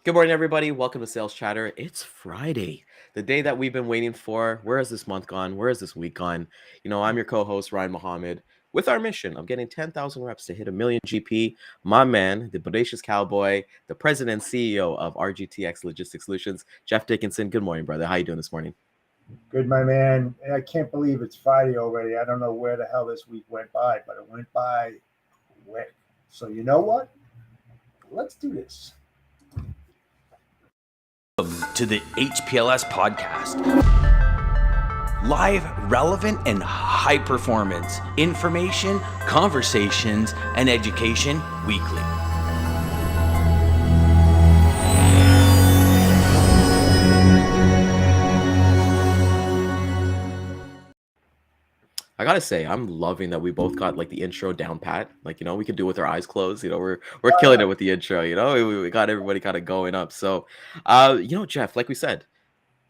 Good morning, everybody. Welcome to Sales Chatter. It's Friday, the day that we've been waiting for. Where has this month gone? Where has this week gone? I'm your co host, Ryan Mohammed, with our mission of getting 10,000 reps to hit a million GP. My man, the bodacious cowboy, the president and CEO of RGTX Logistics Solutions, Jeff Dickinson. Good morning, brother. How you doing this morning? Good, my man. I can't believe it's Friday already. I don't know where the hell this week went by, but it went by quick. So you know what? Let's do this. To the HPLS podcast. Live, relevant, and high performance information, conversations, and education weekly. I gotta say, I'm loving that we both got like the intro down pat. We could do it with our eyes closed. We're killing it with the intro. We got everybody kind of going up. So, Jeff, like we said,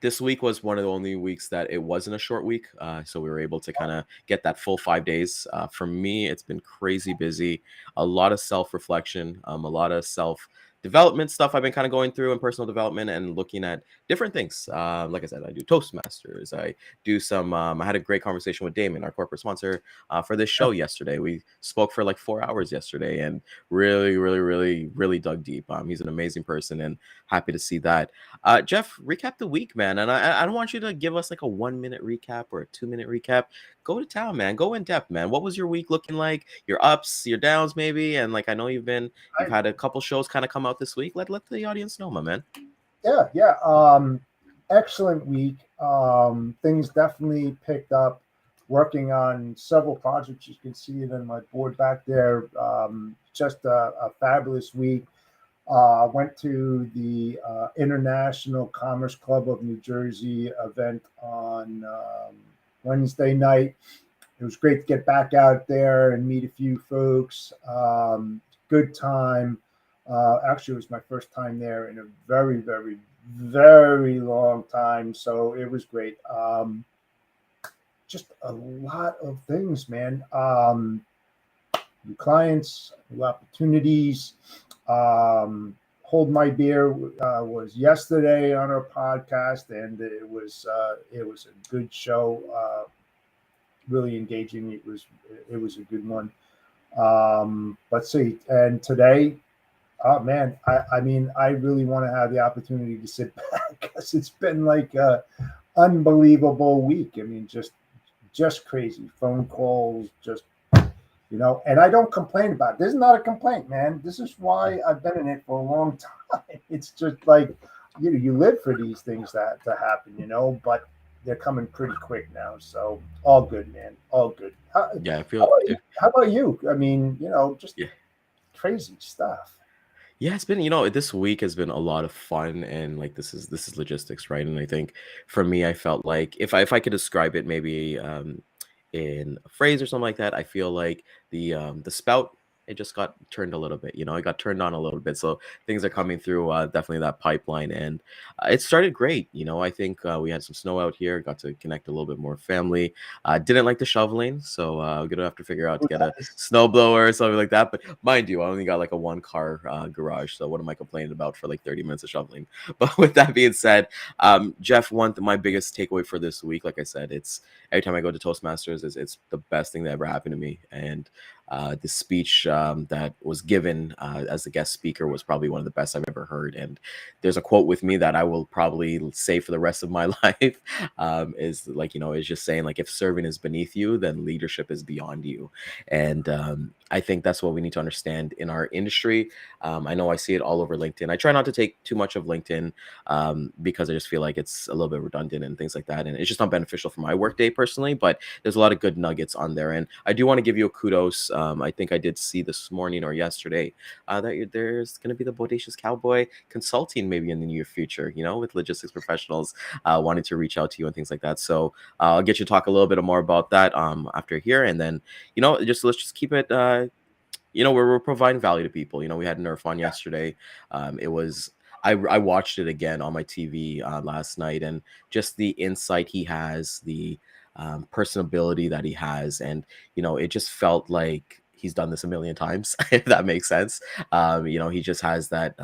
this week was one of the only weeks that it wasn't a short week. So we were able to kind of get that full 5 days. For me, it's been crazy busy, a lot of self-reflection, a lot of self-development stuff I've been kind of going through and personal development and looking at different things. Like I said, I do Toastmasters. I do some, I had a great conversation with Daman, our corporate sponsor, for this show yesterday. We spoke for like 4 hours yesterday and really, really, really, really dug deep. He's an amazing person and happy to see that. Jeff, recap the week, man. And I don't want you to give us like a 1 minute recap or a 2 minute recap. Go to town, man. Go in depth, man. What was your week looking like? Your ups, your downs, maybe. And like I know you've had a couple shows kind of come out this week. Let the audience know, my man. Yeah. Excellent week. Things definitely picked up. Working on several projects. You can see it in my board back there. Just a fabulous week. Went to the International Commerce Club of New Jersey event on Wednesday night. It was great to get back out there and meet a few folks. Good time. Actually, it was my first time there in a very, very, very long time. So it was great. Just a lot of things, man. New clients, new opportunities. Hold My Beer was yesterday on our podcast, and it was a good show, really engaging. It was a good one. Let's see, and today, oh man, I mean, I really want to have the opportunity to sit back because it's been like a unbelievable week. I mean, just crazy phone calls, just and I don't complain about it. This is not a complaint, man. This is why I've been in it for a long time. It's just like you live for these things that to happen, but they're coming pretty quick now. So all good, man. All good. Yeah, I How feel. about, how about you? I mean, just Yeah. crazy stuff. Yeah, it's been, this week has been a lot of fun and like this is logistics, right? And I think for me, I felt like if I could describe it maybe in a phrase or something like that, I feel like the spout it just got turned a little bit, it got turned on a little bit. So things are coming through definitely that pipeline and it started great. I think we had some snow out here, got to connect a little bit more family. Didn't like the shoveling, so we're gonna have to figure out to get a snow blower or something like that. But mind you, I only got like a one car garage, so what am I complaining about for like 30 minutes of shoveling? But with that being said, Jeff, my biggest takeaway for this week, like I said, it's every time I go to Toastmasters, it's the best thing that ever happened to me. And the speech that was given as the guest speaker was probably one of the best I've ever heard. And there's a quote with me that I will probably say for the rest of my life is like, is just saying like, if serving is beneath you, then leadership is beyond you. And I think that's what we need to understand in our industry. I know I see it all over LinkedIn. I try not to take too much of LinkedIn because I just feel like it's a little bit redundant and things like that. And it's just not beneficial for my workday personally, but there's a lot of good nuggets on there. And I do want to give you a kudos. I think I did see this morning or yesterday that there's going to be the Bodacious Cowboy consulting maybe in the near future, with logistics professionals wanting to reach out to you and things like that. So I'll get you to talk a little bit more about that after here. And then, let's just keep it, we're providing value to people. We had Nerf on yesterday. It was I watched it again on my TV last night, and just the insight he has, the personability that he has, and it just felt like he's done this a million times, if that makes sense. He just has that.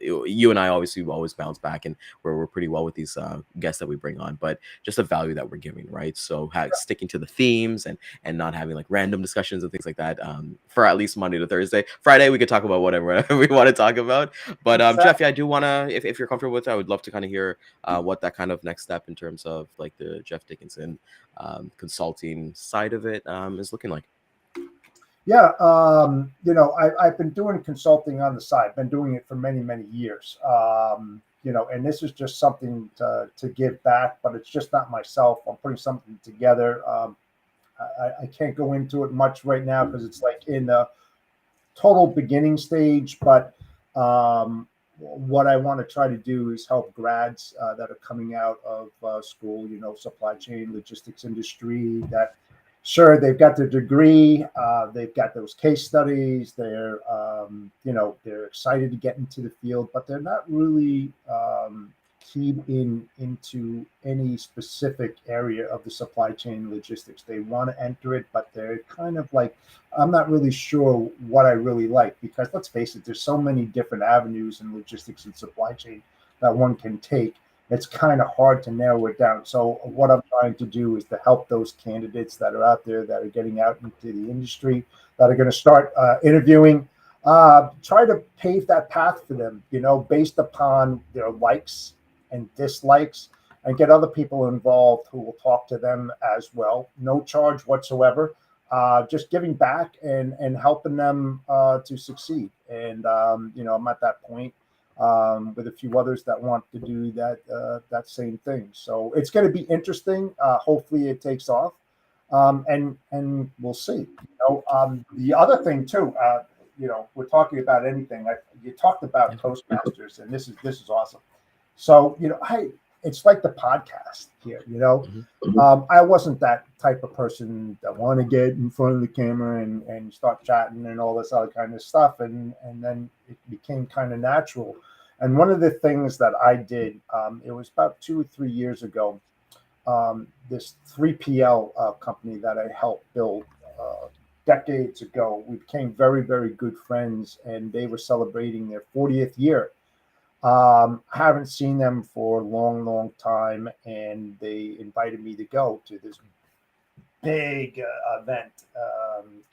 you and I obviously always bounce back, and we're pretty well with these guests that we bring on, but just the value that we're giving, right? So sticking to the themes and not having like random discussions and things like that, for at least Monday to Thursday. Friday we could talk about whatever we want to talk about. But Jeff, yeah, I do want to, if you're comfortable with it, I would love to kind of hear what that kind of next step in terms of like the Jeff Dickinson consulting side of it is looking like. Yeah, I've been doing consulting on the side. Been doing it for many, many years. And this is just something to give back, but it's just not myself. I'm putting something together. I can't go into it much right now because it's like in the total beginning stage. But what I want to try to do is help grads that are coming out of school, supply chain, logistics industry, that sure, they've got their degree, they've got those case studies, they're excited to get into the field, but they're not really keyed into any specific area of the supply chain logistics. They want to enter it, but they're kind of like, I'm not really sure what I really like, because let's face it, there's so many different avenues in logistics and supply chain that one can take. It's kind of hard to narrow it down. So what I'm trying to do is to help those candidates that are out there that are getting out into the industry, that are going to start interviewing, try to pave that path for them, based upon their likes and dislikes, and get other people involved who will talk to them as well. No charge whatsoever. Just giving back and helping them to succeed. And, I'm at that point with a few others that want to do that same thing. So it's going to be interesting. Hopefully it takes off, and we'll see. The other thing too, we're talking about anything. You talked about Toastmasters, and this is awesome. So it's like the podcast here. I wasn't that type of person that want to get in front of the camera and start chatting and all this other kind of stuff, and then it became kind of natural. And one of the things that I did, it was about 2 or 3 years ago, this 3PL company that I helped build decades ago. We became very, very good friends, and they were celebrating their 40th year. I haven't seen them for a long, long time, and they invited me to go to this big event,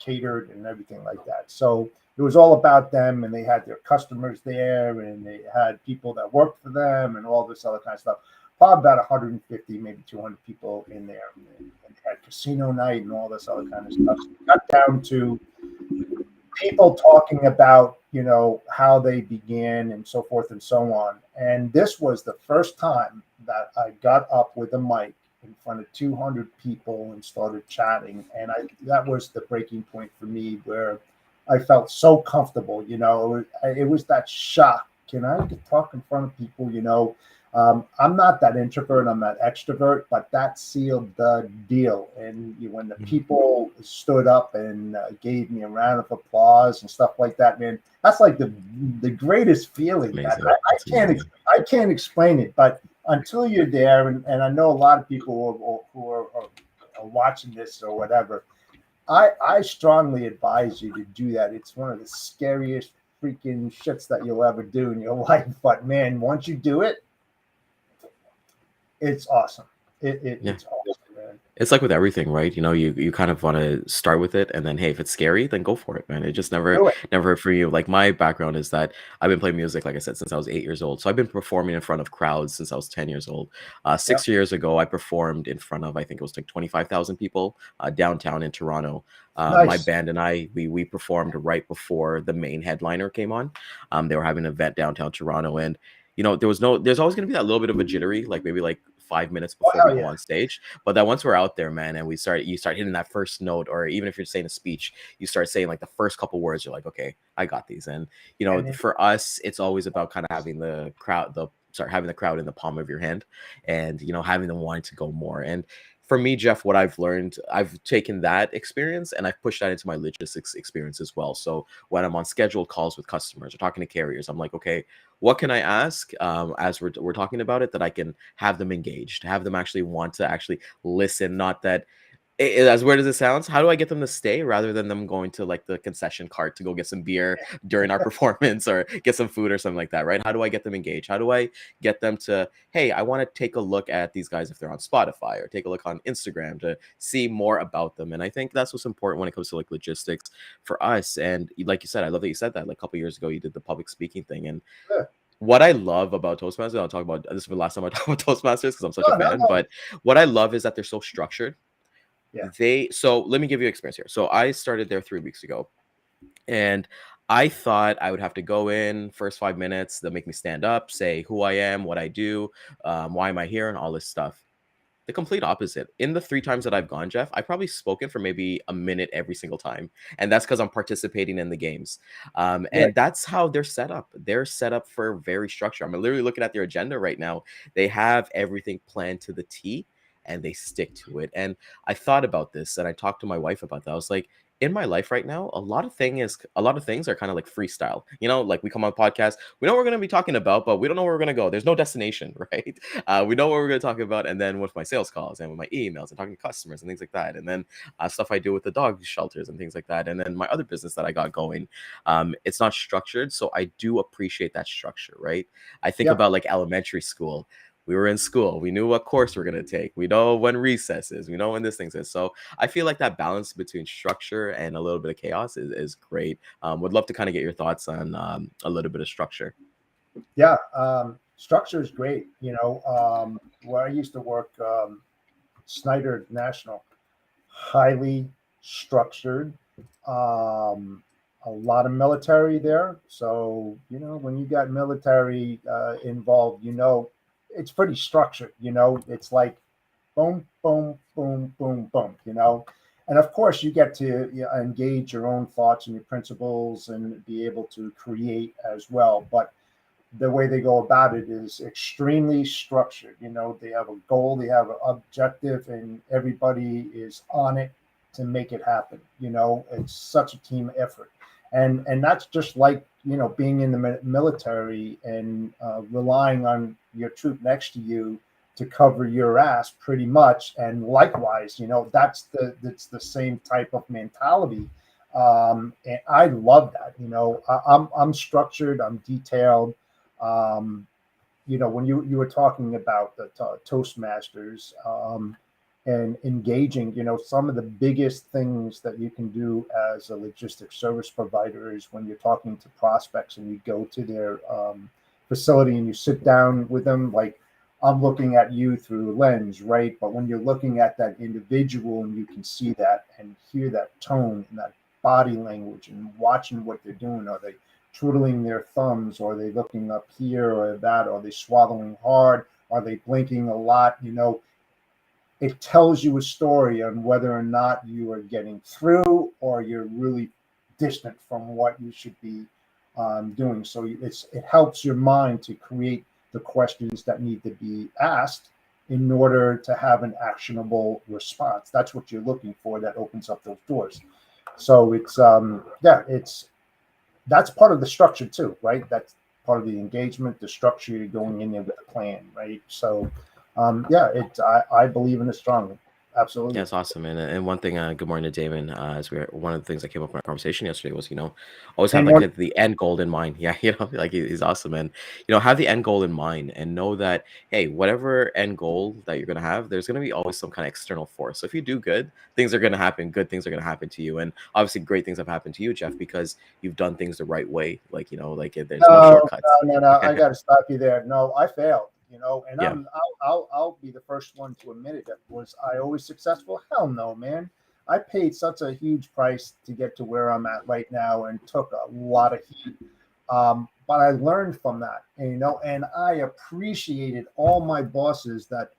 catered and everything like that. So it was all about them, and they had their customers there, and they had people that worked for them, and all this other kind of stuff. Probably about 150, maybe 200 people in there. And they had casino night and all this other kind of stuff. So it got down to people talking about, how they began and so forth and so on. And this was the first time that I got up with a mic in front of 200 people and started chatting. And that was the breaking point for me, where I felt so comfortable. It was that shock. Can I talk in front of people? I'm not that introvert, I'm that extrovert, but that sealed the deal. And when the people stood up and gave me a round of applause and stuff like that, man, that's like the greatest feeling. I can't explain it, but until you're there, and I know a lot of people who are watching this or whatever, I strongly advise you to do that. It's one of the scariest freaking shits that you'll ever do in your life. But man, once you do it, it's awesome. It's awesome, man. It's like with everything, right? You kind of want to start with it, and then hey, if it's scary, then go for it, man. It just never for you. Like my background is that I've been playing music, like I said, since I was 8 years old. So I've been performing in front of crowds since I was 10 years old. 6 years ago, I performed in front of, I think it was like 25,000 people downtown in Toronto. Nice. My band and I, we performed right before the main headliner came on. They were having an event downtown Toronto, and there's always going to be that little bit of a jittery, like maybe like 5 minutes before we go on stage. But that once we're out there, man, and you start hitting that first note, or even if you're saying a speech, you start saying like the first couple words, you're like, okay, I got these. And for us, it's always about kind of having the crowd in the palm of your hand, and having them wanting to go more. And for me, Jeff, what I've learned, I've taken that experience and I've pushed that into my logistics experience as well. So when I'm on scheduled calls with customers or talking to carriers, I'm like, okay, what can I ask as we're talking about it, that I can have them engaged, have them actually want to actually listen, not that As weird as it sounds, how do I get them to stay rather than them going to like the concession cart to go get some beer during our performance or get some food or something like that, right? How do I get them engaged? How do I get them to, hey, I want to take a look at these guys if they're on Spotify, or take a look on Instagram to see more about them? And I think that's what's important when it comes to like logistics for us. And like you said, I love that you said that. Like a couple years ago, you did the public speaking thing, and Yeah. what I love about Toastmasters, I'll talk about this for the last time I talk about Toastmasters because I'm such a No, no, fan. no. But what I love is that they're so structured. Yeah. So let me give you an experience here. So I started there 3 weeks ago, and I thought I would have to go in first 5 minutes. They'll make me stand up, say who I am, what I do, why am I here, and all this stuff. The complete opposite. In the 3 times that I've gone, Jeff, I've probably spoken for maybe a minute every single time. And that's because I'm participating in the games. Right. And that's how they're set up. They're set up for very structure. I'm literally looking at their agenda right now. They have everything planned to the T, and they stick to it. And I thought about this, and I talked to my wife about that. I was like, in my life right now, a lot of things are kind of like freestyle. Like we come on podcast, we know what we're going to be talking about, but we don't know where we're going to go. There's no destination, right? We know what we're going to talk about, and then with my sales calls and with my emails and talking to customers and things like that, and then stuff I do with the dog shelters and things like that, and then my other business that I got going, it's not structured. So I do appreciate that structure, right? I think Yeah. about like elementary school. We were in school. We knew what course we're going to take. We know when recess is. We know when this thing is. So I feel like that balance between structure and a little bit of chaos is great. Would love to kind of get your thoughts on a little bit of structure. Yeah. Structure is great. Where I used to work, Snyder National, highly structured. A lot of military there. So, when you got military involved, it's pretty structured. It's like boom, boom, boom, boom, boom. And of course, you get to engage your own thoughts and your principles and be able to create as well. But the way they go about it is extremely structured. They have a goal, they have an objective, and everybody is on it to make it happen. It's such a team effort, and that's just like being in the military and relying on your troop next to you to cover your ass, pretty much. And likewise, it's the same type of mentality. And I love that. I'm structured, I'm detailed. um, when you were talking about the Toastmasters, and engaging, some of the biggest things that you can do as a logistics service provider is when you're talking to prospects and you go to their facility and you sit down with them. Like, I'm looking at you through a lens, right? But when you're looking at that individual and you can see that and hear that tone and that body language and watching what they're doing, are they twiddling their thumbs, or are they looking up here or that, or are they swallowing hard, are they blinking a lot? It tells you a story on whether or not you are getting through or you're really distant from what you should be doing. So it helps your mind to create the questions that need to be asked in order to have an actionable response. That's what you're looking for. That opens up those doors. So that's part of the structure too, right? That's part of the engagement, the structure. You're going in there with a plan, right? So I believe in it strongly. Yeah, Absolutely. it's awesome. And one thing, good morning to Daman. One of the things that came up in our conversation yesterday was, always Hey, have like Morgan. the end goal in mind. Yeah, like he's awesome. And, have the end goal in mind and know that, hey, whatever end goal that you're going to have, there's going to be always some kind of external force. So if you do good, things are going to happen. Good things are going to happen to you. And obviously great things have happened to you, Jeff, because you've done things the right way. Like, there's no No, shortcuts. no. I got to stop you there. No, I failed. And Yeah. I'll be the first one to admit it. Was I always successful? Hell no, man. I paid such a huge price to get to where I'm at right now, and took a lot of heat. But I learned from that, and I appreciated all my bosses that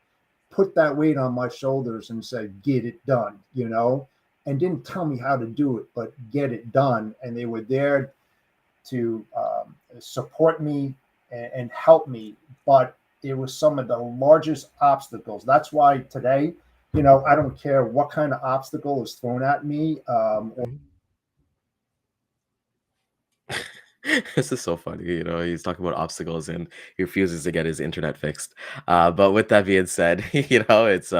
put that weight on my shoulders and said, "Get it done," and didn't tell me how to do it, but get it done. And they were there to support me and help me. But it was some of the largest obstacles. That's why today, I don't care what kind of obstacle is thrown at me. Mhm. This is so funny. He's talking about obstacles and he refuses to get his internet fixed. But with that being said, it's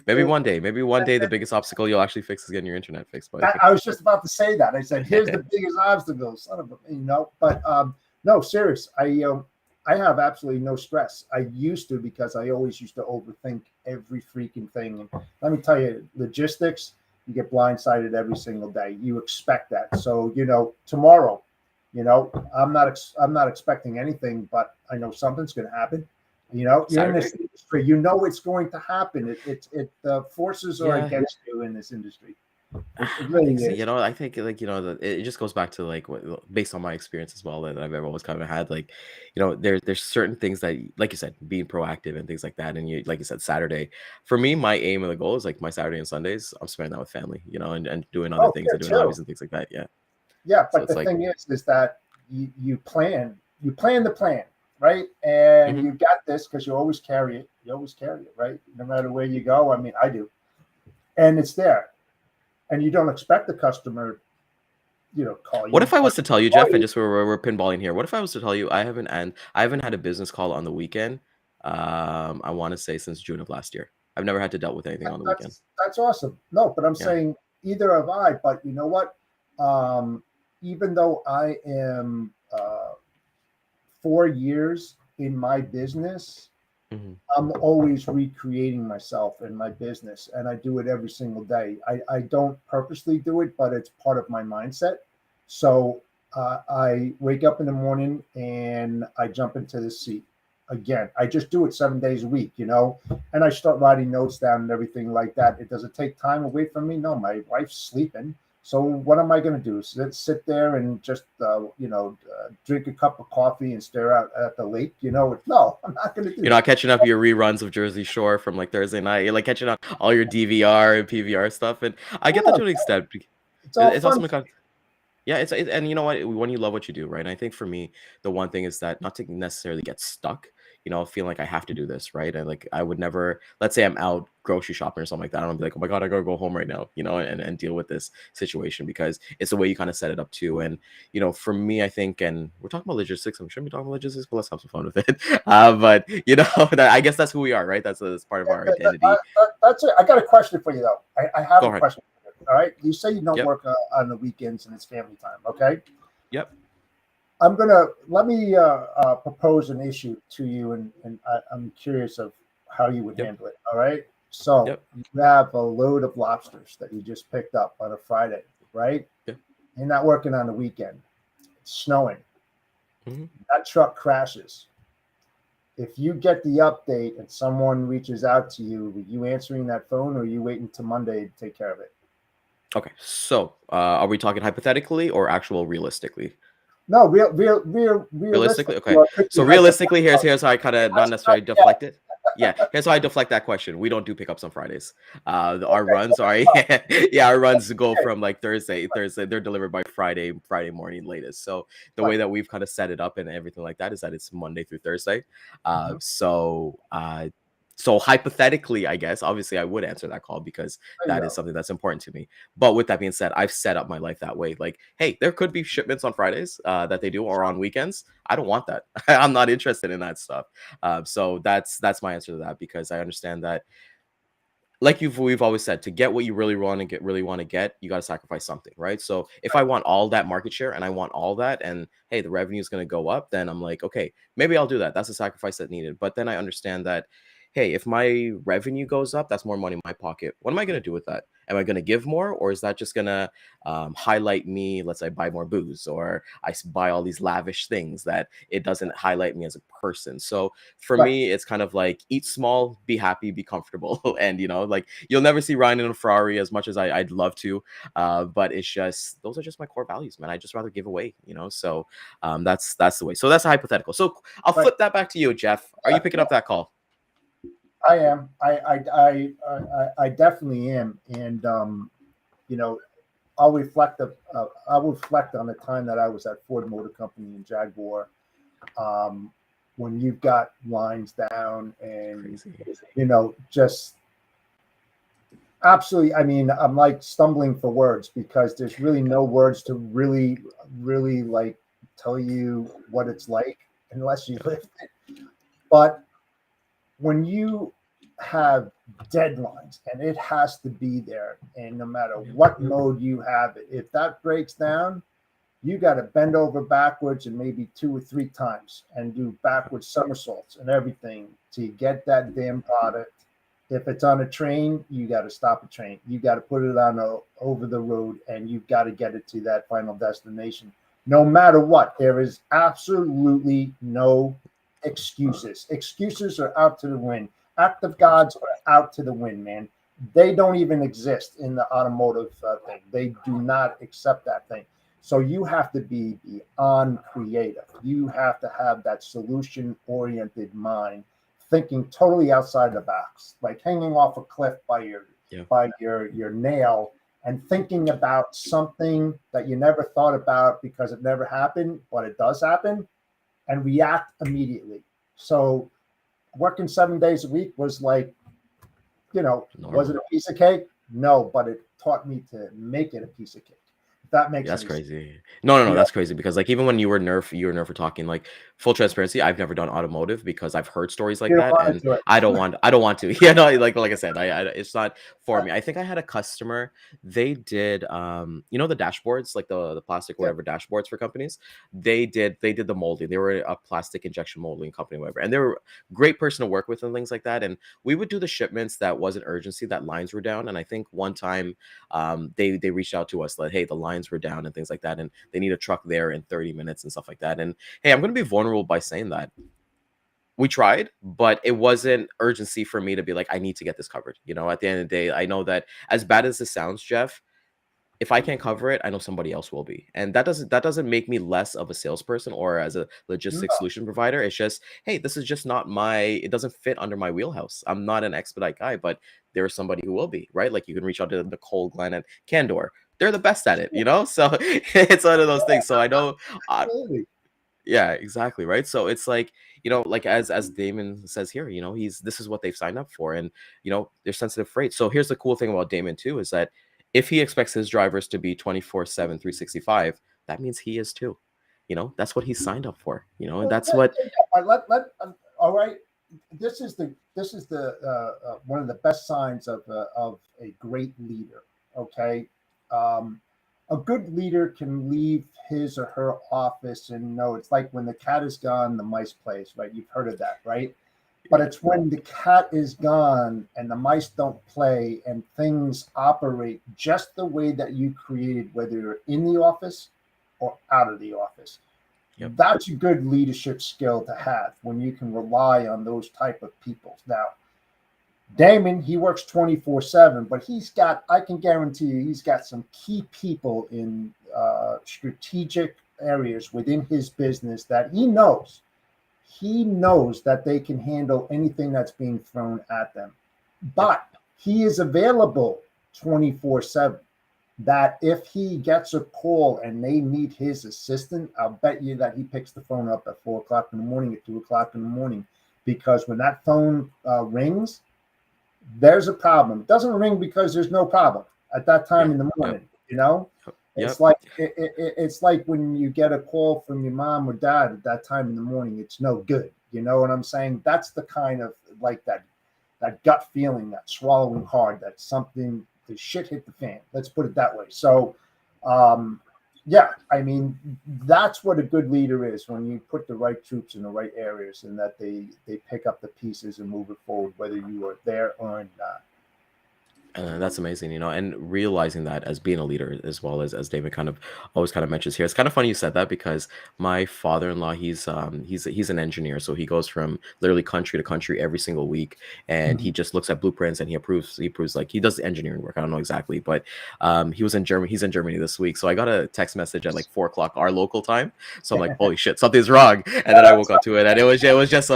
maybe one day the biggest obstacle you'll actually fix is getting your internet fixed, buddy. I was just about to say that. I said, "Here's the biggest obstacle, son of a," But no, serious. I have absolutely no stress. I used to because I always used to overthink every freaking thing. And let me tell you, logistics, you get blindsided every single day. You expect that. So tomorrow, I'm not expecting anything, but I know something's going to happen. You're in this Saturday. industry. It's going to happen. The forces are Yeah. against you in this industry. It really So, is. I think like it just goes back to like based on my experience as well that I've ever always kind of had like there's certain things that like you said being proactive and things like that and you like you said Saturday for me my aim and the goal is like my Saturday and Sundays I'm spending that with family and doing other Oh, things here and doing too. hobbies and things like that Yeah, so but it's the like thing is that you plan the plan, right? And mhm. you got this because you always carry it. You always carry it, right? No matter where you go. I mean, I do, and it's there, and you don't expect the customer, call What you. if I Or was to tell you, call Jeff, and you. just we're pinballing here? What if I was to tell you I haven't had a business call on the weekend? I want to say since June of last year. I've never had to dealt with anything on the weekend. That's awesome. No, but I'm Yeah. saying either have I. But you know what? Even though I am 4 years in my business, hmm I'm always recreating myself in my business, and I do it every single day. I don't purposely do it, but it's part of my mindset. So I wake up in the morning and I jump into the seat again. I just do it 7 days a week, and I start writing notes down and everything like that. It doesn't take time away from me. No, my wife's sleeping. So what am I going to do? Sit there and just drink a cup of coffee and stare out at the lake? No, I'm not going to do You're that. not catching up your reruns of Jersey Shore from like Thursday night. You're like catching up all your DVR and PVR stuff, and I get that No, to an extent. it's all It's also fun. because yeah, and you know what? When you love what you do, right? And I think for me, the one thing is that not to necessarily get stuck, feeling like I have to do this, right? And like I would never, let's say I'm out grocery shopping or something like that. I don't be like, oh my God, I gotta go home right now, and deal with this situation because it's the way you kind of set it up too. And for me, I think, and we're talking about logistics. I'm sure we're talking about logistics, but let's have some fun with it. But I guess that's who we are, right? That's part of our identity. That's it. I got a question for you though. I have Go a ahead. question for you. All right. You say you don't Yep. work on the weekends and it's family time. Okay. Yep. Let me propose an issue to you, and I'm curious of how you would Yep. handle it. All right. So Yep. you have a load of lobsters that you just picked up on a Friday, right? Yep. You're not working on the weekend. It's snowing. hmm That truck crashes. If you get the update and someone reaches out to you, are you answering that phone or are you waiting till Monday to take care of it? Okay. So, are we talking hypothetically or actual realistically? No, realistic. Realistically, okay. Well, it could be So realistically, hypothetical. here's how I kind of not necessarily Yeah. deflect it. Yeah, here's how I deflect that question. We don't do pickups on Fridays. Our Okay. runs are yeah, our runs go from like Thursday. They're delivered by Friday morning latest. So the way Right. that we've kind of set it up and everything like that is that it's Monday through Thursday. Mhm. So hypothetically, I guess obviously I would answer that call because There you that is go. something that's important to me. But with that being said, I've set up my life that way. Like, hey, there could be shipments on Fridays that they do or on weekends. I don't want that. I'm not interested in that stuff. So that's my answer to that because I understand that, like we've always said, to get what you really want to get, you got to sacrifice something, right? So if I want all that market share and I want all that, and hey, the revenue is going to go up, then I'm like, okay, maybe I'll do that. That's a sacrifice that needed. But then I understand that, hey, if my revenue goes up, that's more money in my pocket. What am I going to do with that? Am I going to give more, or is that just going to highlight me? Let's say buy more booze, or buy all these lavish things that it doesn't highlight me as a person. So for Right. me, it's kind of like eat small, be happy, be comfortable. And like you'll never see Ryan in a Ferrari as much as I'd love to. But it's just those are just my core values, man. I just rather give away, So that's the way. So that's a hypothetical. So I'll Right. flip that back to you, Jeff. Are you picking up that call? I am. I definitely am. And you know, I'll reflect on the time that I was at Ford Motor Company in Jaguar, um, when you've got lines down and Crazy. just absolutely. I mean, I'm like stumbling for words because there's really no words to really like tell you what it's like unless you lived it. But when you have deadlines and it has to be there, and no matter what mode you have it, if that breaks down, you got to bend over backwards and maybe 2 or 3 times and do backwards somersaults and everything to get that damn product. If it's on a train, you got to stop a train. You got to put it on over the road, and you've got to get it to that final destination. No matter what, there is absolutely no excuses. Excuses are out to the wind. Act of gods are out to the wind, man. They don't even exist in the automotive thing. They do not accept that thing. So you have to be beyond creative. You have to have that solution-oriented mind, thinking totally outside the box, like hanging off a cliff by your nail and thinking about something that you never thought about because it never happened, but it does happen, and react immediately. So working 7 days a week was like, was it a piece of cake? No, but it taught me to make it a piece of cake. That makes That's sense. crazy. No, that's crazy because like even when you were nerf for talking, like full transparency, I've never done automotive because I've heard stories like that, and I don't want to. Yeah, no, like I said, I it's not for me. I think I had a customer. They did the dashboards, like the plastic whatever dashboards for companies. They did the molding. They were a plastic injection molding company, whatever, and they were a great person to work with and things like that. And we would do the shipments that wasn't urgency, that lines were down. And I think one time they reached out to us like, hey, the lines were down and things like that, and they need a truck there in 30 minutes and stuff like that. And hey, I'm going to be vulnerable by saying that we tried, but it wasn't urgency for me to be like, I need to get this covered. At the end of the day, I know that as bad as this sounds, Jeff, if I can't cover it, I know somebody else will be. And that doesn't make me less of a salesperson or as a logistics solution provider. It's just, hey, this is just not it doesn't fit under my wheelhouse. I'm not an expedite guy, but there's somebody who will be, right? Like you can reach out to Nicole, Glenn, and Candor. They're the best at it, So it's one of those things. So I know, yeah, exactly, right. So it's like, like as Daman says here, this is what they've signed up for, and they're sensitive freight. So here's the cool thing about Daman too is that if he expects his drivers to be 24/7, 365, that means he is too. That's what he signed up for. And that's what. All right. This is the one of the best signs of a great leader. Okay. A good leader can leave his or her office and know it's like when the cat is gone, the mice plays, right? You've heard of that, right? But it's when the cat is gone and the mice don't play and things operate just the way that you created, whether you're in the office or out of the office. Yep. That's a good leadership skill to have when you can rely on those type of people. Now, Daman, he works 24/7, but I can guarantee you, he's got some key people in strategic areas within his business that he knows that they can handle anything that's being thrown at them. But he is available 24/7. That if he gets a call and they need his assistant, I'll bet you that he picks the phone up at 4:00 in the morning, at 2:00 in the morning, because when that phone rings, there's a problem. It doesn't ring because there's no problem at that time in the morning. It's like it's like when you get a call from your mom or dad at that time in the morning. It's no good. You know what I'm saying? That's the kind of like that gut feeling, that swallowing hard, that something, the shit hit the fan. Let's put it that way. So, I mean, that's what a good leader is, when you put the right troops in the right areas and that they pick up the pieces and move it forward, whether you are there or not. That's amazing, and realizing that as being a leader, as well as David always mentions here. It's kind of funny you said that, because my father-in-law, he's an engineer, so he goes from literally country to country every single week, and he just looks at blueprints and he approves like he does engineering work. I don't know exactly, but he's in Germany this week, so I got a text message at like 4:00 our local time. So I'm like, holy shit, something's wrong. And then I woke up to it, and it was just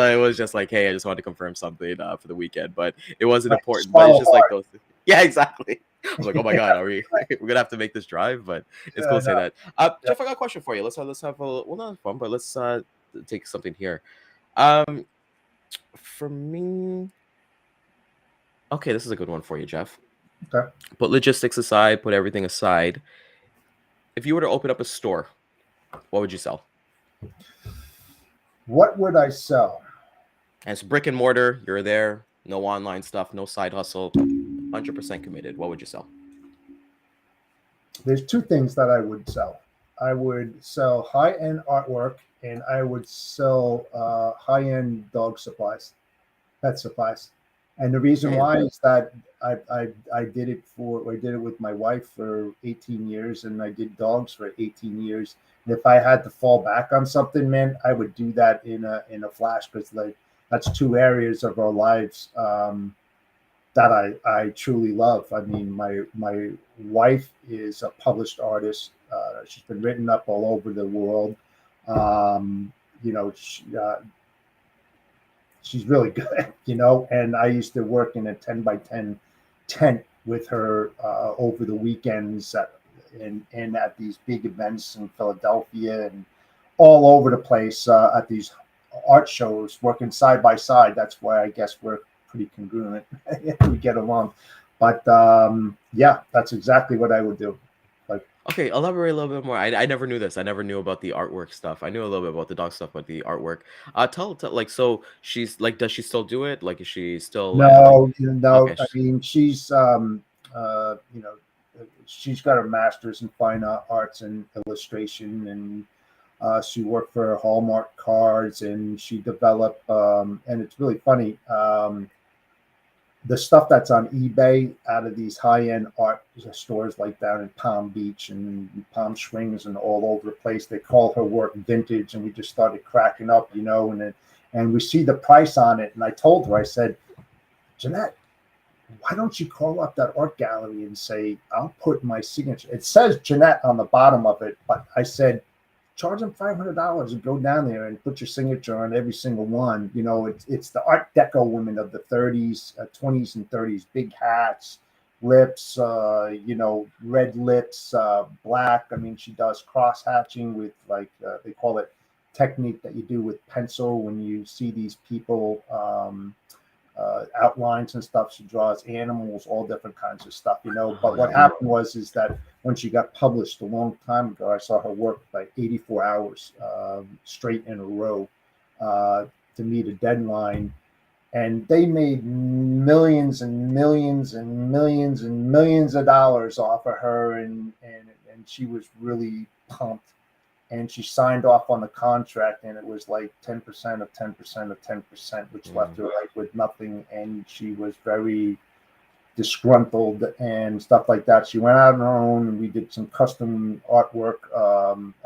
like, hey, I just wanted to confirm something for the weekend, but it wasn't important. But it's just like those. Yeah, exactly. I was like, oh my god, we're gonna have to make this drive, but it's cool to say that. Jeff, I got a question for you. Let's have not fun, but let's take something here. For me, okay, this is a good one for you, Jeff. Okay. Put logistics aside, put everything aside. If you were to open up a store, what would you sell? What would I sell? And it's brick and mortar. You're there. No online stuff. No side hustle. 100% committed. What would you sell? There's two things that I would sell. I would sell high-end artwork, and I would sell high-end dog supplies, pet supplies. And the reason Man, why is that I did it with my wife for 18 years, and I did dogs for 18 years. And if I had to fall back on something, man, I would do that in a flash, because like that's two areas of our lives that I truly love. I mean, my wife is a published artist. She's been written up all over the world. Um, you know, she's really good, And I used to work in a 10 by 10 tent with her over the weekends and at these big events in Philadelphia and all over the place at these art shows, working side by side. That's why I guess we're pretty congruent. We get along. But yeah, that's exactly what I would do. Like, okay, elaborate a little bit more. I never knew this. I never knew about the artwork stuff. I knew a little bit about the dog stuff, but the artwork. Tell like, so she's like, does she still do it? Like, is she still like no, okay? no. I mean, she's she's got her master's in fine arts and illustration, and she worked for Hallmark Cards, and she developed. And it's really funny. The stuff that's on eBay out of these high-end art stores like down in Palm Beach and Palm Springs and all over the place, they call her work vintage, and we just started cracking up, and we see the price on it. And I told her, I said, Jeanette, why don't you call up that art gallery and say, I'll put my signature. It says Jeanette on the bottom of it, but I said, charge them $500 and go down there and put your signature on every single one. It's the Art Deco women of the 30s, 20s and 30s, big hats, lips, red lips, black. I mean, she does cross hatching with they call it technique that you do with pencil when you see these people, outlines and stuff. She draws animals, all different kinds of stuff, But what happened is that when she got published a long time ago, I saw her work like 84 hours straight in a row to meet a deadline. And they made millions and millions and millions and millions of dollars off of her. And she was really pumped. And she signed off on the contract, and it was like 10% of 10% of 10%, which left her like with nothing. And she was very disgruntled and stuff like that. She went out on her own, and we did some custom artwork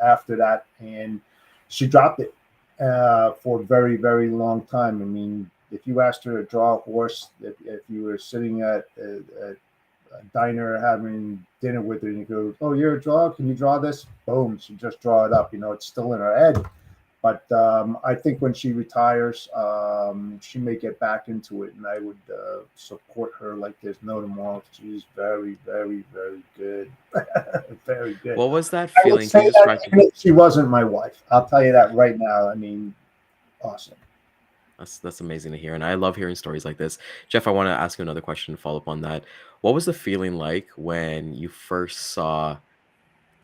after that, and she dropped it for a very, very long time. I mean, if you asked her to draw a horse, if you were sitting at a diner having dinner with her, and you go, oh, you're a drawer, can you draw this? Boom, she just draw it up. It's still in her head. But I think when she retires, she may get back into it, and I would support her like there's no tomorrow. She's very, very, very good. Very good. What was that I would feeling? say Can you describe that she wasn't my wife. I'll tell you that right now. I mean, awesome. That's amazing to hear, and I love hearing stories like this. Jeff, I want to ask you another question to follow up on that. What was the feeling like when you first saw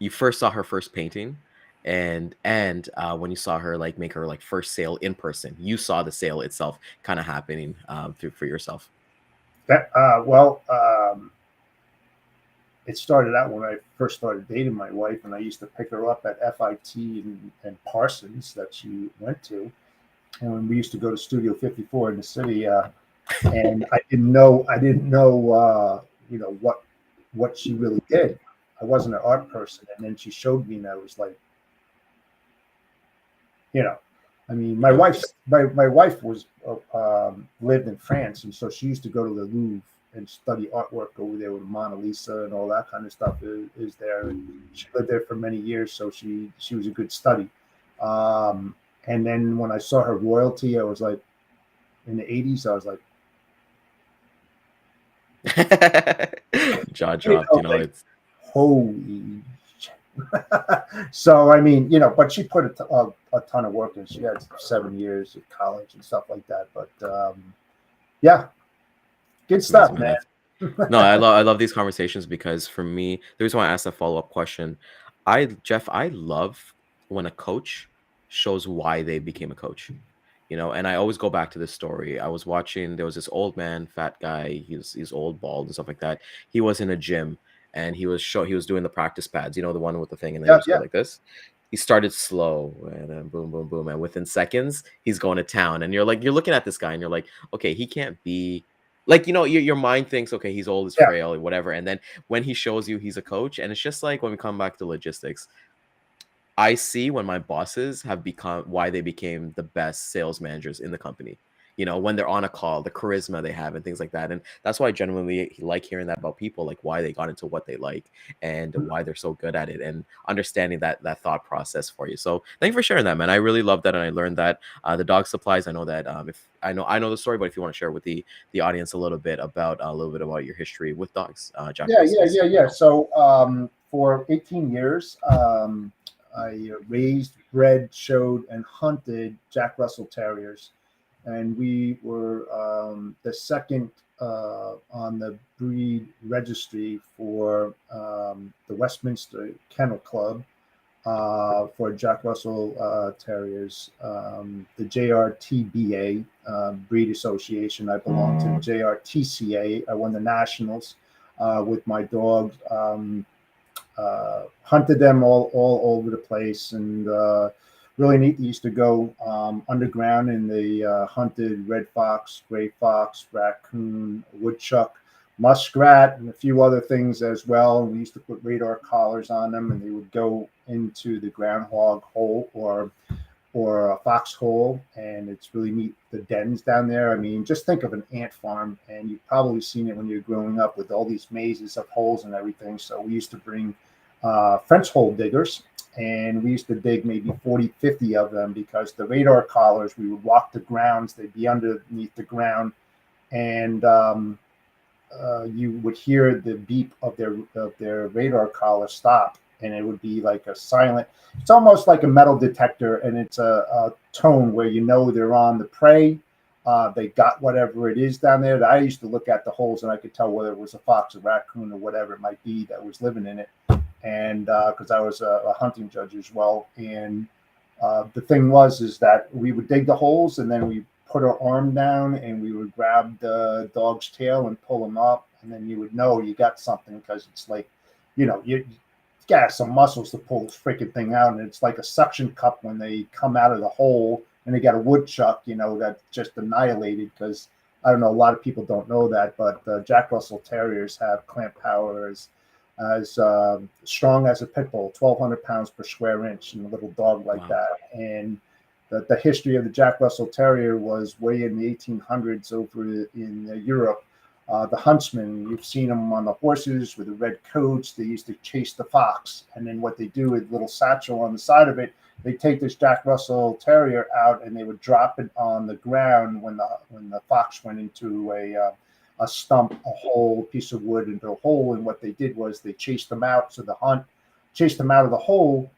her first painting, and when you saw her like make her like first sale in person? You saw the sale itself kind of happening for yourself. It started out when I first started dating my wife, and I used to pick her up at FIT and Parsons that she went to. And when we used to go to Studio 54 in the city, and I didn't know, what she really did. I wasn't an art person, and then she showed me, and I was like, I mean, my wife was lived in France, and so she used to go to the Louvre and study artwork over there with Mona Lisa and all that kind of stuff is there. And she lived there for many years, so she was a good study. And then when I saw her royalty, I was like, in the 80s, I was like, jaw dropped, like, it's holy shit. So, I mean, but she put a ton of work in. She had 7 years of college and stuff like that. But yeah, good stuff, man. No, I love these conversations, because for me, the reason why I asked a follow-up question, Jeff, I love when a coach shows why they became a coach. And I always go back to this story. I was watching, there was this old man, fat guy, he's old, bald and stuff like that. He was in a gym, and he was doing the practice pads, the one with the thing, and then he Yeah, just go yeah, like this. He started slow, and then boom, boom, boom, and within seconds he's going to town. And you're looking at this guy and you're like, okay, he can't be like, your mind thinks, okay, he's old, he's yeah. frail, or whatever. And then when he shows you he's a coach, and it's just like when we come back to logistics, I see when my bosses have become why they became the best sales managers in the company. When they're on a call, the charisma they have and things like that. And that's why I genuinely like hearing that about people, like why they got into what they like and why they're so good at it, and understanding that thought process for you. So thank you for sharing that, man. I really love that, and I learned that the dog supplies. I know that if I know the story, but if you want to share with the audience a little bit about your history with dogs, Jack Yeah, yeah, Russells. yeah, yeah. So for 18 years, I raised, bred, showed, and hunted Jack Russell Terriers, and we were the second on the breed registry for the Westminster Kennel Club for Jack Russell Terriers, the JRTBA Breed Association. I belong to the JRTCA. I won the nationals with my dogs. Hunted them all over the place, and really neat. They used to go underground, and they hunted red fox, gray fox, raccoon, woodchuck, muskrat, and a few other things as well. And we used to put radar collars on them, and they would go into the groundhog hole or a foxhole, and it's really neat, the dens down there. I mean, just think of an ant farm, and you've probably seen it when you're growing up with all these mazes of holes and everything. So we used to bring French hole diggers, and we used to dig maybe 40, 50 of them, because the radar collars, we would walk the grounds, they'd be underneath the ground, and you would hear the beep of their radar collar stop, and it would be like a silent, it's almost like a metal detector, and it's a tone where they're on the prey. They got whatever it is down there. I used to look at the holes, and I could tell whether it was a fox, a raccoon, or whatever it might be that was living in it. And because I was a hunting judge as well. And the thing is that we would dig the holes, and then we put our arm down, and we would grab the dog's tail and pull him up, and then you would know you got something, because it's like, you got some muscles to pull this freaking thing out, and it's like a suction cup when they come out of the hole, and they got a woodchuck, that's just annihilated. Because I don't know, a lot of people don't know that, but Jack Russell Terriers have clamp power as strong as a pit bull, 1,200 pounds per square inch, and a little dog like that. And the history of the Jack Russell Terrier was way in the 1800s over in Europe. The huntsmen, you've seen them on the horses with the red coats. They used to chase the fox, and then what they do with a little satchel on the side of it, they take this Jack Russell Terrier out, and they would drop it on the ground when the fox went into a stump, a hole, piece of wood into a hole. And what they did was they chased them out, so the hunt chased them out of the hole,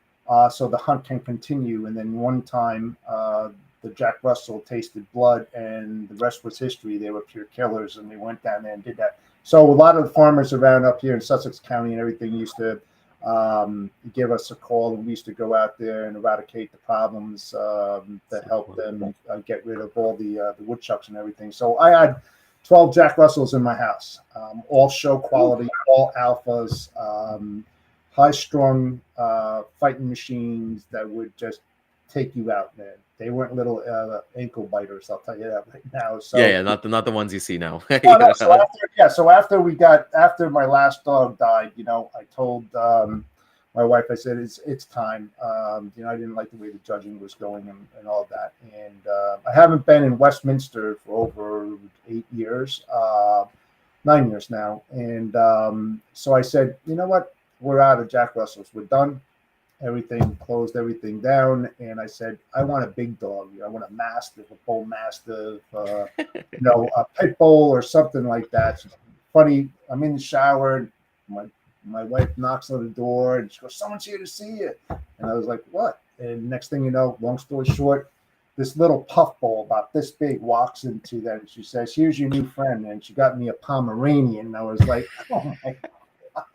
so the hunt can continue. And then one time, the Jack Russell tasted blood, and the rest was history. They were pure killers, and they went down there and did that. So a lot of the farmers around up here in Sussex County and everything used to give us a call, and we used to go out there and eradicate the problems to help them get rid of all the woodchucks and everything. So I had 12 Jack Russells in my house, all show quality, all alphas, high-strung fighting machines that would just take you out, man. They weren't little ankle biters, I'll tell you that right now. So Yeah, not the ones you see now. no, so after my last dog died, I told my wife, I said, it's time. I didn't like the way the judging was going and all of that. And I haven't been in Westminster for over 8 years, 9 years now. And so I said, you know what? We're out of Jack Russells. We're done. Everything closed, everything down. And I said, I want a big dog. I want a mastiff, a bull mastiff, a pit bull or something like that. So funny, I'm in the shower. My wife knocks on the door, and she goes, someone's here to see you. And I was like, what? And next thing you know, long story short, this little puffball about this big walks into that, and she says, here's your new friend. And she got me a Pomeranian. And I was like, oh my God.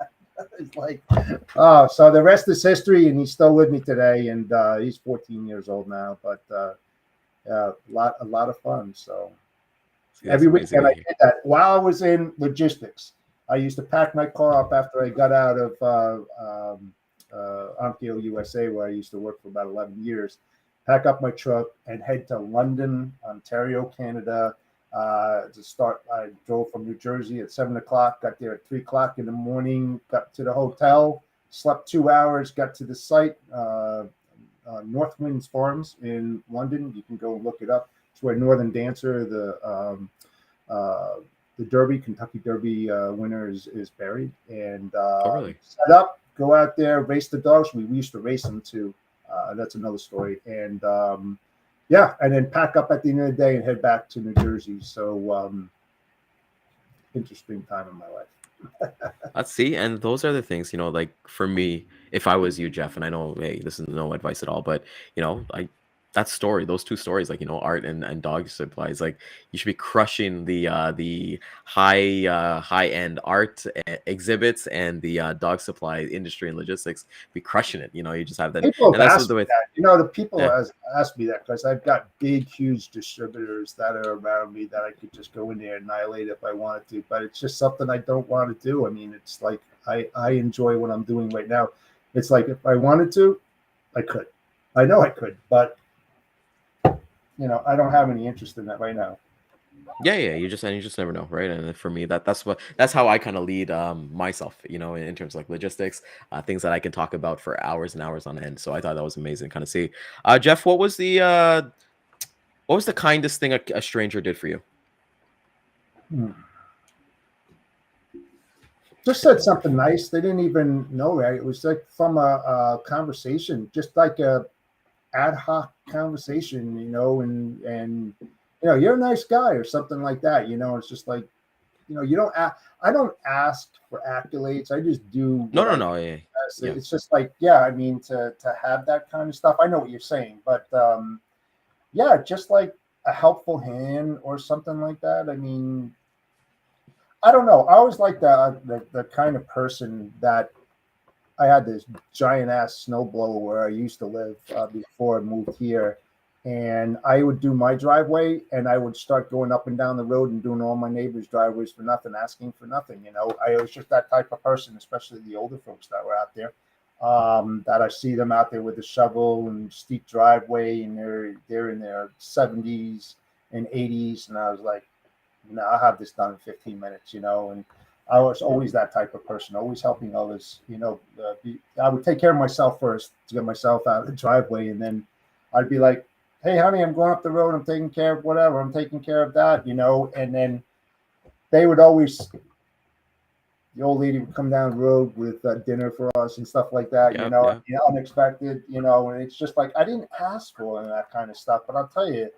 It's like, oh, so the rest is history, and he's still with me today, and he's 14 years old now, but a lot of fun. So See, that's every amazing weekend to I hear. did that while I was in logistics. I used to pack my car up after I got out of Onkyo USA, where I used to work for about 11 years. Pack up my truck and head to London, Ontario, Canada. To start, I drove from New Jersey at 7 o'clock, got there at 3 o'clock in the morning, got to the hotel, slept 2 hours, got to the site, Northwinds Farms in London. You can go look it up. It's where Northern Dancer, the Derby, Kentucky Derby winner, is buried. And Oh, really? set up, go out there, race the dogs. We used to race them too. That's another story. And yeah, and then pack up at the end of the day and head back to New Jersey. So interesting time in my life. Let's see. And those are the things, like for me, if I was you, Jeff, and I know, hey, this is no advice at all, but that story, those two stories, like, art and dog supplies, like you should be crushing the high end art exhibits and the dog supply industry and logistics, be crushing it. You just have that, People and have that's what asked the me way. that. The people Yeah. has asked me that because I've got big, huge distributors that are around me that I could just go in there and annihilate if I wanted to. But it's just something I don't want to do. I mean, it's like I enjoy what I'm doing right now. It's like if I wanted to, I could. I know I could, but I don't have any interest in that right now. Yeah, you just never know, right? And for me, that's how I kind of lead myself, in terms of like logistics, things that I can talk about for hours and hours on end. So I thought that was amazing, kind of see. Jeff, what was the kindest thing a stranger did for you? Hmm. Just said something nice. They didn't even know that. It was like from a conversation, just like a ad hoc conversation, and you're a nice guy or something like that. It's just like, you don't I don't ask for accolades. I just do No, what no, I do no, yeah, best. yeah, It's just like, yeah, I mean, to have that kind of stuff. I know what you're saying, but yeah, just like a helpful hand or something like that. I mean, I don't know. I always like the kind of person that I had this giant ass snowblower where I used to live before I moved here. And I would do my driveway and I would start going up and down the road and doing all my neighbors' driveways for nothing, asking for nothing. I was just that type of person, especially the older folks that were out there. That I see them out there with a shovel and steep driveway, and they're in their 70s and 80s. And I was like, no, I'll have this done in 15 minutes, and I was always that type of person, always helping others. I would take care of myself first to get myself out of the driveway, and then I'd be like, "Hey, honey, I'm going up the road. I'm taking care of whatever. I'm taking care of that," And then they would always, the old lady would come down the road with dinner for us and stuff like that. yeah, yeah, Unexpected. And it's just like I didn't ask for that kind of stuff, but I'll tell you,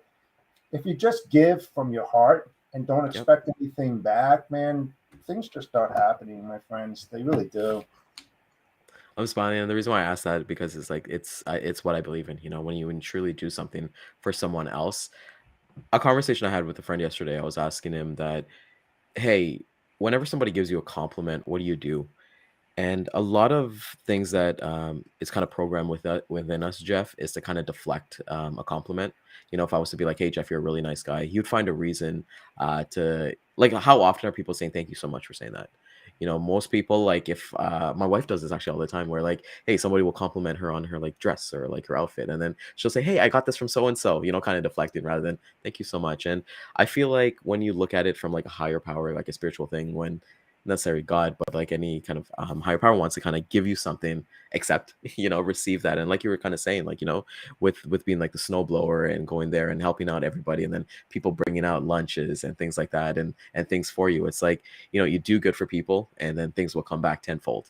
if you just give from your heart and don't yep. expect anything back, man, things just start happening, my friends. They really do. I'm smiling, and the reason why I asked that because it's what I believe in. When you truly do something for someone else. A conversation I had with a friend yesterday, I was asking him that, hey, whenever somebody gives you a compliment, what do you do? And a lot of things that is kind of programmed within us, Jeff, is to kind of deflect a compliment. If I was to be like, "Hey, Jeff, you're a really nice guy," you'd find a reason to like. How often are people saying thank you so much for saying that? Most people, like, if my wife does this actually all the time, where like, hey, somebody will compliment her on her like dress or like her outfit, and then she'll say, "Hey, I got this from so and so," kind of deflecting rather than "thank you so much." And I feel like when you look at it from like a higher power, like a spiritual thing, when necessarily God, but like any kind of higher power wants to kind of give you something, accept, receive that. And like you were kind of saying, like, with being like the snowblower and going there and helping out everybody, and then people bringing out lunches and things like that, and things for you. It's like, you do good for people, and then things will come back tenfold.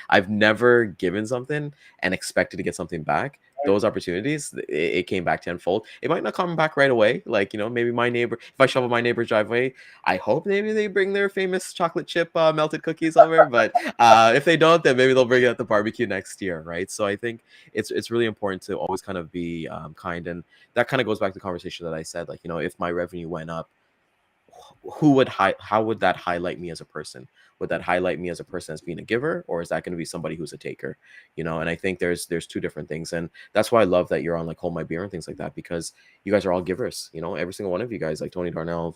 I've never given something and expected to get something back. Those opportunities, it came back tenfold. It might not come back right away. Like, maybe my neighbor, if I shovel my neighbor's driveway, I hope maybe they bring their famous chocolate chip melted cookies over. But if they don't, then maybe they'll bring it at the barbecue next year, right? So I think it's really important to always kind of be kind, and that kind of goes back to the conversation that I said, like, if my revenue went up, who would how would that highlight me as a person? Would that highlight me as a person as being a giver, or is that going to be somebody who's a taker? And I think there's two different things, and that's why I love that you're on like Hold My Beer and things like that, because you guys are all givers. Every single one of you guys, like Tony Darnell,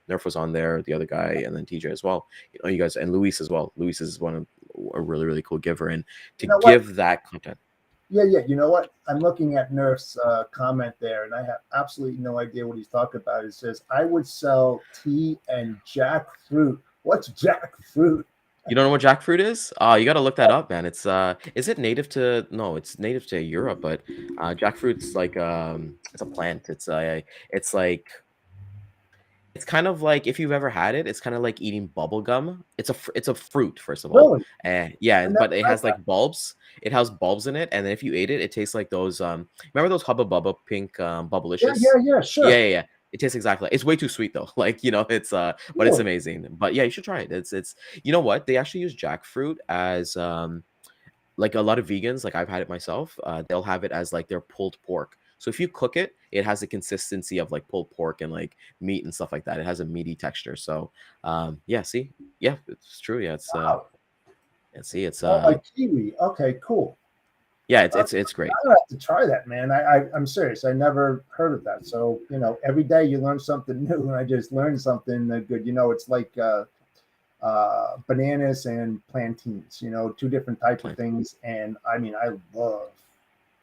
Nerf was on there, the other guy, and then TJ as well. You guys, and Luis as well. Luis is one of a really, really cool giver, and to give that content. Yeah. You know what? I'm looking at Nerf's comment there, and I have absolutely no idea what he's talking about. It says, I would sell tea and jackfruit. What's jackfruit? You don't know what jackfruit is? You got to look that up, man. It's is it native to? No, it's native to Europe, but jackfruit's like it's a plant. It's like it's kind of like, if you've ever had it, it's kind of like eating bubble gum. It's a fruit, first of all. Really? Yeah, but it has like bulbs. It has bulbs in it, and then if you ate it, it tastes like those. Remember those Hubba Bubba pink Bubblicious? Yeah, sure. Yeah. It tastes exactly. It's way too sweet though. Like it's but it's amazing. But yeah, you should try it. It's you know what? They actually use jackfruit as like a lot of vegans. Like I've had it myself. They'll have it as like their pulled pork. So if you cook it, it has a consistency of like pulled pork and like meat and stuff like that. It has a meaty texture. So yeah, see, yeah, it's true. Yeah, it's Wow. see, it's like kiwi. Okay, cool. Yeah, it's great. I have to try that, man. I'm serious. I never heard of that. So every day you learn something new, and I just learned something good. It's like bananas and plantains. Two different types of things. And I mean, I love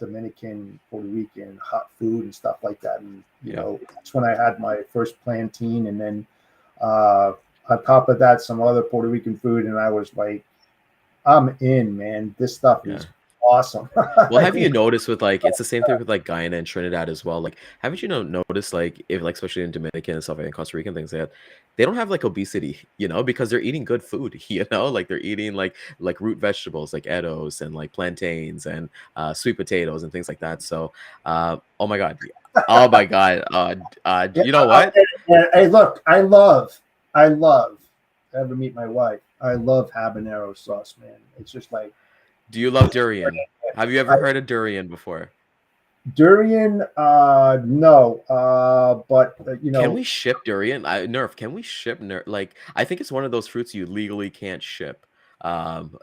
Dominican, Puerto Rican hot food and stuff like that. And that's when I had my first plantain, and then on top of that, some other Puerto Rican food, and I was like, I'm in, man. This stuff is awesome. Well, have you noticed with like, it's the same thing with like Guyana and Trinidad as well? Like, haven't you noticed like, if like, especially in Dominican and stuff like, in Costa Rica and things like that, they don't have like obesity, because they're eating good food, like they're eating like root vegetables like edos and like plantains and sweet potatoes and things like that. So oh my god, you know what? Hey, look, I love ever meet my wife, I love habanero sauce, man. It's just like, do you love durian? Have you ever heard of durian before? Durian, no. But can we ship durian? Nerf, can we ship Nerf? Like, I think it's one of those fruits you legally can't ship.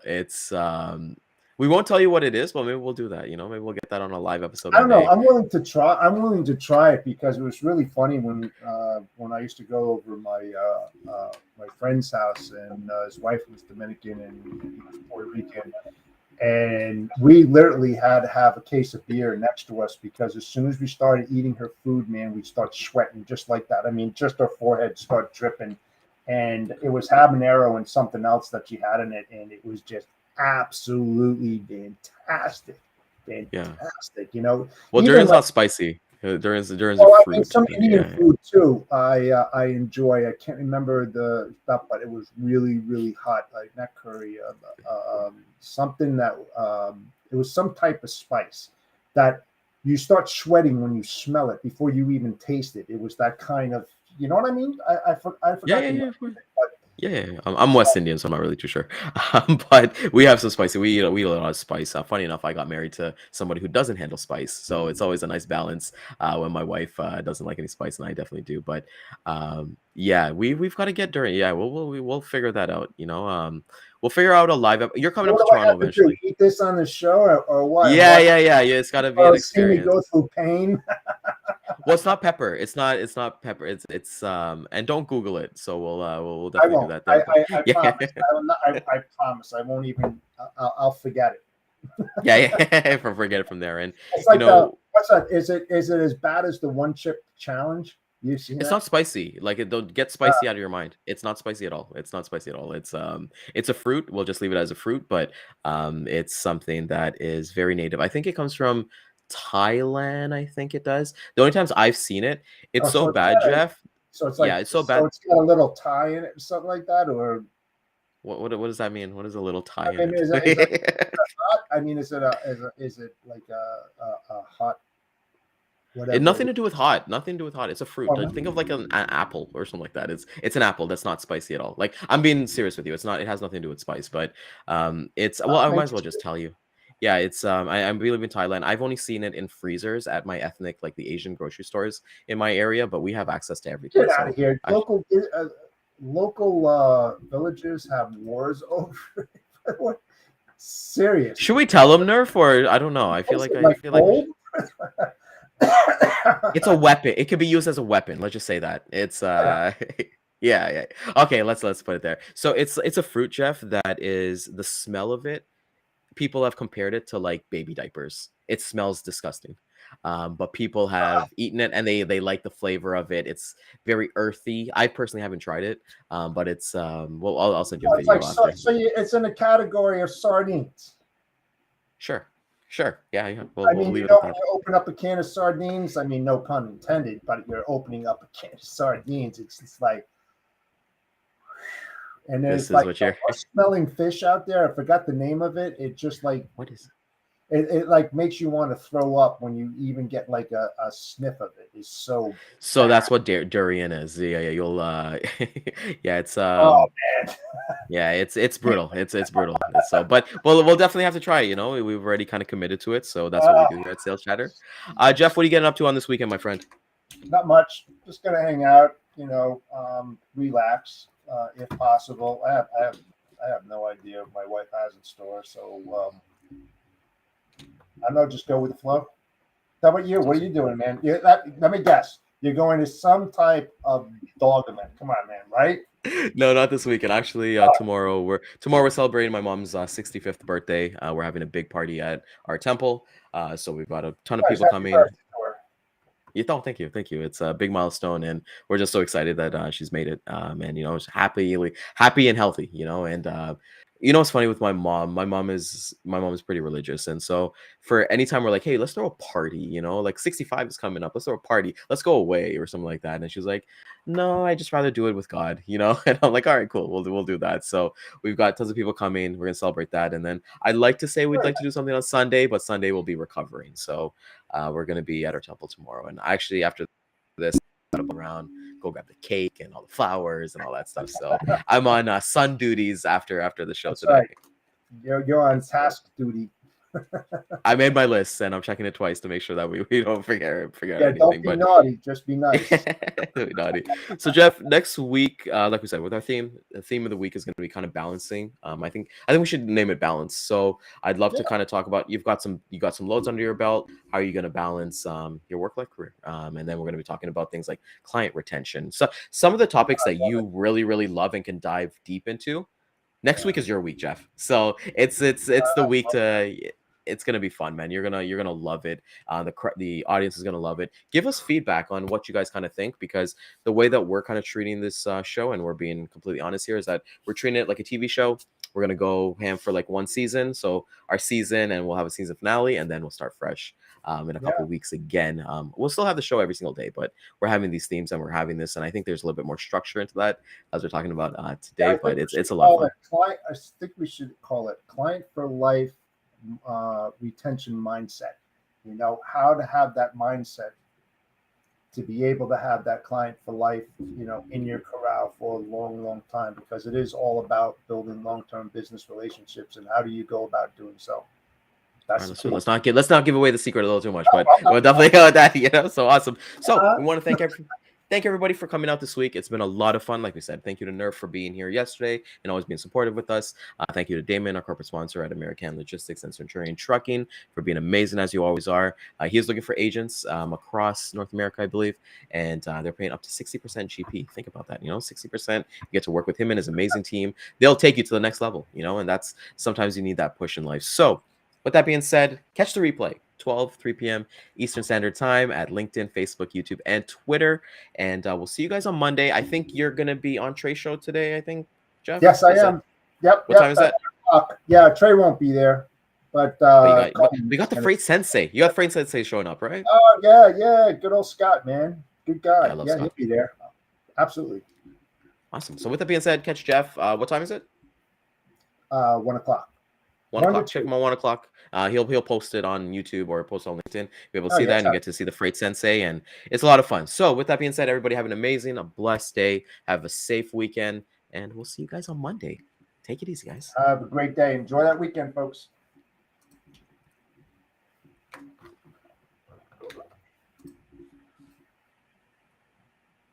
It's we won't tell you what it is, but maybe we'll do that. Maybe we'll get that on a live episode. I don't know. I'm willing to try it, because it was really funny when I used to go over my friend's house, and his wife was Dominican and he was Puerto Rican. And we literally had to have a case of beer next to us, because as soon as we started eating her food, man, we start sweating just like that. I mean, just our foreheads start dripping. And it was habanero and something else that she had in it, and it was just absolutely fantastic. Fantastic. Well, durian's not spicy. Durian's a fruit. Some Indian food too. I enjoy. I can't remember the stuff, but it was really, really hot. Like not curry, something that it was some type of spice that you start sweating when you smell it before you even taste it. It was that kind of, you know what I mean? I forgot. Yeah. I'm West Indian, so I'm not really too sure. But we have some spicy. We eat a lot of spice. Funny enough, I got married to somebody who doesn't handle spice, so it's always a nice balance when my wife doesn't like any spice, and I definitely do. But yeah, we've got to get durian. Yeah, we'll figure that out. We'll figure out a live. You're coming up to Toronto eventually. Eat this on the show or what? Yeah. It's got to be an experience. See me go through pain. Well, it's not pepper. It's not pepper. It's and don't Google it. So we'll definitely do that. I promise. I won't even. I'll forget it. Yeah. Forget it from there. And it's like what's that? Is it as bad as the one chip challenge? You've seen it's not spicy. Like it don't get spicy out of your mind. It's not spicy at all. It's a fruit. We'll just leave it as a fruit, but it's something that is very native. I think it comes from Thailand. I think it does. The only times I've seen it, it's so bad, Jeff. So it's like, it's so bad. So it's got a little Thai in it, or something like that, or what does that mean? What is a little Thai in it? Is it hot? I mean, is it like a hot? Whatever. Nothing to do with hot. It's a fruit. Think of like an apple or something like that. It's an apple that's not spicy at all. Like, I'm being serious with you. It has nothing to do with spice, but it's well, I might as well just tell you. Yeah, it's I believe in Thailand. I've only seen it in freezers at my ethnic, like the Asian grocery stores in my area, but we have access to everything. Get out So of here. I, Local villages have wars over it. What? should Seriously. we tell them Nerf, or I don't know. Also, I like feel like we gold? should. It's a weapon. It could be used as a weapon. Let's just say that. It's yeah, yeah. Okay, let's put it there. So it's a fruit, Jeff, that is the smell of it. People have compared it to like baby diapers. It smells disgusting. But people have eaten it and they like the flavor of it. It's very earthy. I personally haven't tried it. But it's well I'll send you a It's like video after. it's in the category of sardines. Sure. Sure. Yeah, yeah. I We'll mean, leave it at that. you open up a can of sardines. I mean, no pun intended, but you're opening up a can of sardines. It's just like, and This there's is like what a you're smelling fish out there. I forgot the name of it. It just like what is it like makes you want to throw up when you even get like a sniff of it. It's so So bad. that's what durian is. Yeah, yeah, you'll yeah, it's Oh man. yeah, it's brutal. It's brutal. So but we'll definitely have to try it, you know. We've already kind of committed to it, so that's what we do here at Sales Chatter. Jeff, what are you getting up to on this weekend, my friend? Not much. Just gonna hang out, relax, if possible. I have no idea what my wife has in store, so I don't know. Just go with the flow. How about you? What are you doing, man? Let me guess. You're going to some type of dog event. Come on, man. Right? No, not this weekend. Actually, tomorrow we're celebrating my mom's 65th birthday. We're having a big party at our temple. So we've got a ton of Nice. people Happy coming. birthday to her. Yeah, oh, thank you, thank you. It's a big milestone, and we're just so excited that she's made it. And she's happy and healthy. And what's funny with my mom? My mom is pretty religious, and so for anytime we're like, hey, let's throw a party. Like 65 is coming up, let's throw a party. Let's go away or something like that. And she's like, no, I just rather do it with God. And I'm like, all right, cool, we'll do that. So we've got tons of people coming. We're gonna celebrate that, and then I'd like to say we'd like to do something on Sunday, but Sunday we'll be recovering. So we're going to be at our temple tomorrow. And actually, after this, around, go grab the cake and all the flowers and all that stuff. So I'm on sun duties after the show That's today. right. You're on task duty. I made my list and I'm checking it twice to make sure that we don't forget Yeah, anything. don't be naughty. Just be nice. Don't be naughty. So Jeff, next week, like we said, with our theme, the theme of the week is going to be kind of balancing. I think we should name it balance. So I'd love to kind of talk about, you got some loads under your belt. How are you going to balance your work life career? And then we're going to be talking about things like client retention. So some of the topics that you really, really love and can dive deep into. Next week is your week, Jeff. So it's the week to. It's gonna be fun, man. You're gonna love it. The audience is gonna love it. Give us feedback on what you guys kind of think, because the way that we're kind of treating this show, and we're being completely honest here, is that we're treating it like a TV show. We're gonna go ham for like one season, so our season, and we'll have a season finale, and then we'll start fresh in a couple weeks again. We'll still have the show every single day, but we're having these themes and we're having this, and I think there's a little bit more structure into that as we're talking about today. But it's a lot of fun. I think we should call it client for life retention mindset. How to have that mindset to be able to have that client for life, in your corral for a long, long time, because it is all about building long-term business relationships. And how do you go about doing so? That's let's not give away the secret a little too much, but we'll definitely go with that. So awesome. So we want to thank everybody for coming out this week. It's been a lot of fun. Like we said, thank you to Nerf for being here yesterday and always being supportive with us. Thank you to Daman, our corporate sponsor at American Logistics and Centurion Trucking, for being amazing as you always are. He is looking for agents across North America, I believe, and they're paying up to 60% GP. Think about that. 60%. You get to work with him and his amazing team. They'll take you to the next level. And that's sometimes you need that push in life. So with that being said, catch the replay, 3 p.m. Eastern Standard Time at LinkedIn, Facebook, YouTube, and Twitter. And we'll see you guys on Monday. I think you're going to be on Trey's show today, I think, Jeff? Yes, I am. Yep. What time is that? Yeah, Trey won't be there. But we got the Freight Sensei. You got Freight Sensei showing up, right? Oh, yeah. Good old Scott, man. Good guy. Yeah, Scott. He'll be there. Absolutely. Awesome. So with that being said, catch Jeff. What time is it? 1 o'clock. 1 o'clock. Check him on 1 o'clock. He'll post it on YouTube or post on LinkedIn. You'll be able to see that, and you get to see the Freight Sensei, and it's a lot of fun. So with that being said, everybody have an amazing, a blessed day. Have a safe weekend, and we'll see you guys on Monday. Take it easy, guys. Have a great day. Enjoy that weekend, folks.